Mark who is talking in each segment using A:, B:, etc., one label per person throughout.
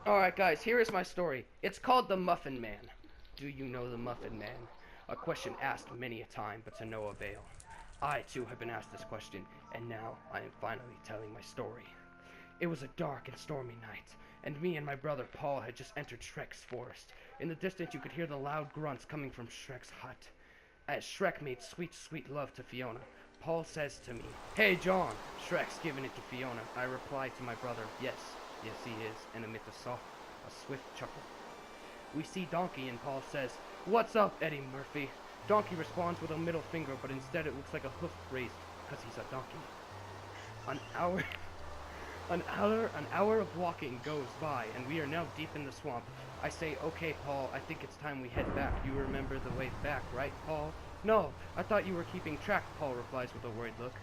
A: Alright guys, here is my story. It's called the Muffin Man. Do you know the Muffin Man? A question asked many a time, but to no avail. I too have been asked this question, and now I am finally telling my story. It was a dark and stormy night, and me and my brother Paul had just entered Shrek's forest. In the distance you could hear the loud grunts coming from Shrek's hut. As Shrek made sweet, sweet love to Fiona, Paul says to me, "Hey John!" Shrek's giving it to Fiona. I reply to my brother, "Yes, yes he is," and emit a swift chuckle. We see Donkey and Paul says, "What's up, Eddie Murphy?" Donkey responds with a middle finger, but instead it looks like a hoof raised, because he's a donkey. An hour... An hour of walking goes by, and we are now deep in the swamp. I say, "Okay, Paul, I think it's time we head back. You remember the way back, right, Paul?" "No, I thought you were keeping track," Paul replies with a worried look.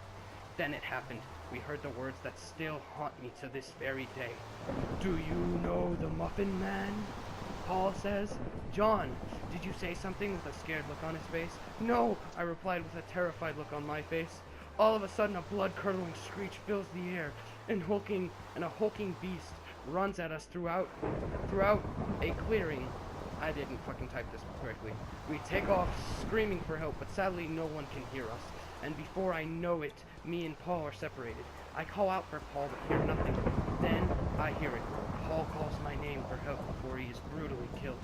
A: Then it happened. We heard the words that still haunt me to this very day. "Do you know the Muffin Man?" Paul says. "John, did you say something?" with a scared look on his face. "No," I replied with a terrified look on my face. All of a sudden a blood-curdling screech fills the air, and a hulking beast runs at us throughout a clearing. I didn't fucking type this correctly. We take off screaming for help, but sadly no one can hear us. And before I know it, me and Paul are separated. I call out for Paul but hear nothing. Then I hear it. Paul calls my name for help before he is brutally killed.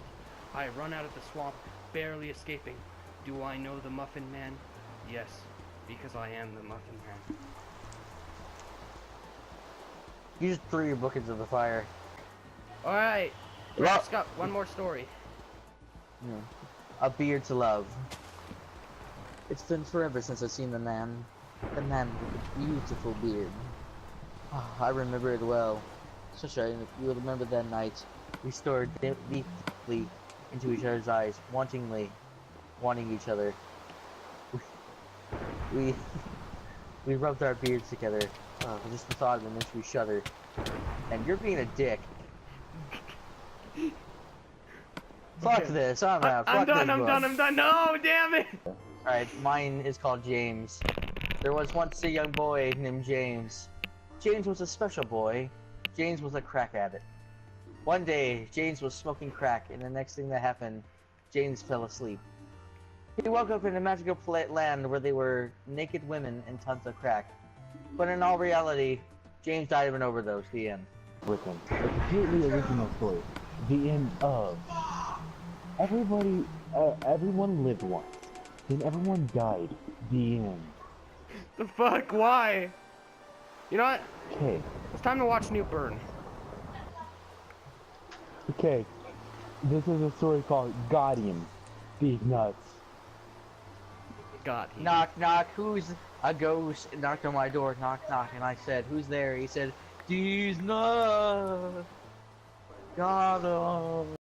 A: I run out of the swamp, barely escaping. Do I know the Muffin Man? Yes, because I am the Muffin Man.
B: You just threw your book into the fire.
A: Alright, Rap's got one more story.
B: A beard to love. It's been forever since I've seen the man with a beautiful beard. I remember it well. Shusha, you remember that night. We stared deeply into each other's eyes, wanting each other. We rubbed our beards together. Just the thought of it makes me shudder. And you're being a dick. Fuck this, I'm out.
A: I'm
B: Fuck
A: done,
B: this
A: I'm
B: book.
A: done, I'm done. No, damn it!
B: Alright, mine is called James. There was once a young boy named James. James was a special boy. James was a crack addict. One day, James was smoking crack, and the next thing that happened, James fell asleep. He woke up in a magical land where there were naked women and tons of crack. But in all reality, James died of an overdose. The end.
C: With him. A completely original story. The end of. Everyone lived once. Then everyone died. The end.
A: The fuck? Why? You know what?
C: Okay.
A: It's time to watch New Burn.
C: Okay. This is a story called Got Him. These nuts.
A: God.
B: Knock, knock, who's a ghost? Knocked on my door, knock, knock, and I said, "Who's there?" He said, "These nuts. Got 'em."